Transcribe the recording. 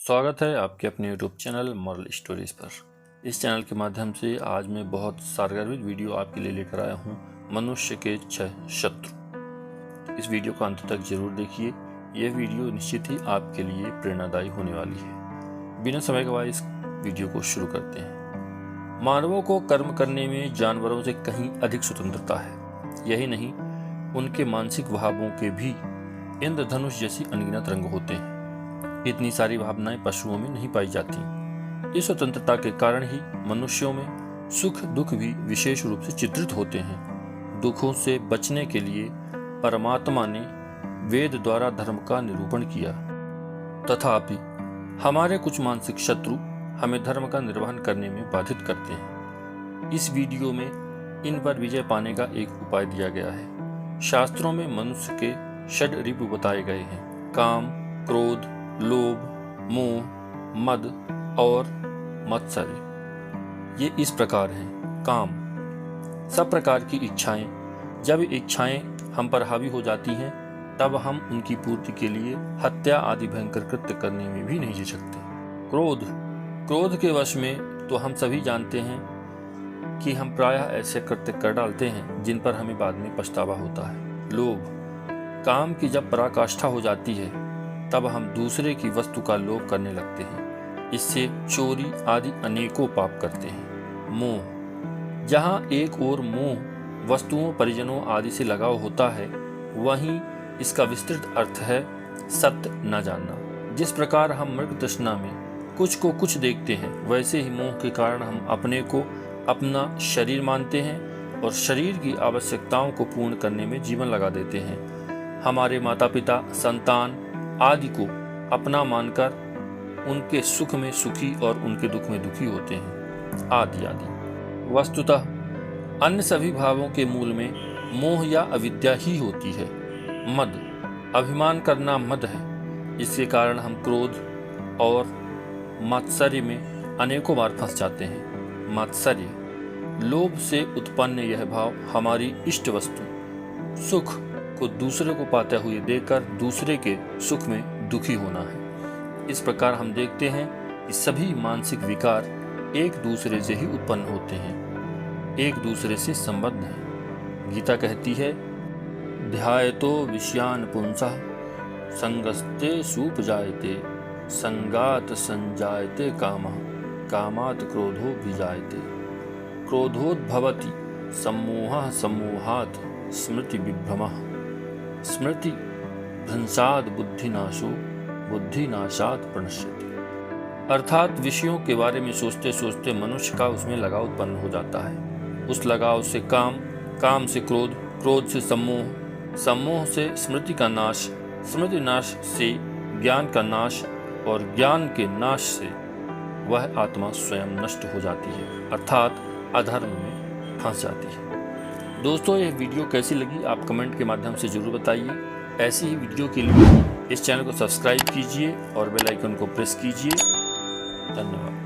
स्वागत है आपके अपने YouTube चैनल मॉरल स्टोरीज पर। इस चैनल के माध्यम से आज मैं बहुत सारगर्भित वीडियो आपके लिए लेकर आया हूँ, मनुष्य के 6 शत्रु। इस वीडियो को अंत तक जरूर देखिए, यह वीडियो निश्चित ही आपके लिए प्रेरणादायी होने वाली है। बिना समय गवाए इस वीडियो को शुरू करते हैं। मानवों को कर्म करने में जानवरों से कहीं अधिक स्वतंत्रता है। यही नहीं, उनके मानसिक भावों के भी इंद्रधनुष जैसी अनगिनत रंग होते हैं। इतनी सारी भावनाएं पशुओं में नहीं पाई जाती। इस स्वतंत्रता के कारण ही मनुष्यों में सुख दुख भी विशेष रूप से चित्रित होते हैं। दुखों से बचने के लिए परमात्मा ने वेद द्वारा धर्म का निरूपण किया, तथापि हमारे कुछ मानसिक शत्रु हमें धर्म का निर्वहन करने में बाधित करते हैं। इस वीडियो में इन पर विजय पाने का एक उपाय दिया गया है। शास्त्रों में मनुष्य के 6 रिपु बताए गए हैं: काम, क्रोध, लोभ, मोह, मद और मत्सर्य। ये इस प्रकार हैं। काम, सब प्रकार की इच्छाएं। जब इच्छाएं हम पर हावी हो जाती हैं, तब हम उनकी पूर्ति के लिए हत्या आदि भयंकर कृत्य करने में भी नहीं झिझकते। क्रोध, क्रोध के वश में तो हम सभी जानते हैं कि हम प्रायः ऐसे कृत्य कर डालते हैं जिन पर हमें बाद में पछतावा होता है। लोभ, काम की जब पराकाष्ठा हो जाती है, तब हम दूसरे की वस्तु का लोभ करने लगते हैं। इससे चोरी आदि अनेकों पाप करते हैं। मोह, जहाँ एक ओर मोह वस्तुओं, परिजनों आदि से लगाव होता है, वहीं इसका विस्तृत अर्थ है सत्य न जानना। जिस प्रकार हम मृग तृष्णा में कुछ को कुछ देखते हैं, वैसे ही मोह के कारण हम अपने को अपना शरीर मानते हैं और शरीर की आवश्यकताओं को पूर्ण करने में जीवन लगा देते हैं। हमारे माता पिता, संतान आदि को अपना मानकर उनके सुख में सुखी और उनके दुख में दुखी होते हैं, आदि आदि। वस्तुतः अन्य सभी भावों के मूल में मोह या अविद्या ही होती है। मद, अभिमान करना मद है। इसके कारण हम क्रोध और मात्सर्य में अनेकों बार फंस जाते हैं। मात्सर्य, लोभ से उत्पन्न यह भाव हमारी इष्ट वस्तु सुख को दूसरे को पाते हुए देखकर दूसरे के सुख में दुखी होना है। इस प्रकार हम देखते हैं कि सभी मानसिक विकार एक दूसरे से ही उत्पन्न होते हैं, एक दूसरे से संबद्ध हैं। गीता कहती है, ध्यायतो विषयान पुंसः संगस्ते सूपजायते संगात संजायते कामः कामात् क्रोधो भिजायते क्रोधोद्भवति सम्मोहः सम्मोहात् स्मृति विभ्रमः स्मृति भ्रंशाद बुद्धिनाशो बुद्धिनाशाद प्रणश्यति। अर्थात विषयों के बारे में सोचते सोचते मनुष्य का उसमें लगाव उत्पन्न हो जाता है। उस लगाव से काम, काम से क्रोध, क्रोध से सम्मोह, सम्मोह से स्मृति का नाश, स्मृति नाश से ज्ञान का नाश और ज्ञान के नाश से वह आत्मा स्वयं नष्ट हो जाती है, अर्थात अधर्म में फंस जाती है। दोस्तों, यह वीडियो कैसी लगी आप कमेंट के माध्यम से जरूर बताइए। ऐसी ही वीडियो के लिए इस चैनल को सब्सक्राइब कीजिए और बेल आइकन को प्रेस कीजिए। धन्यवाद।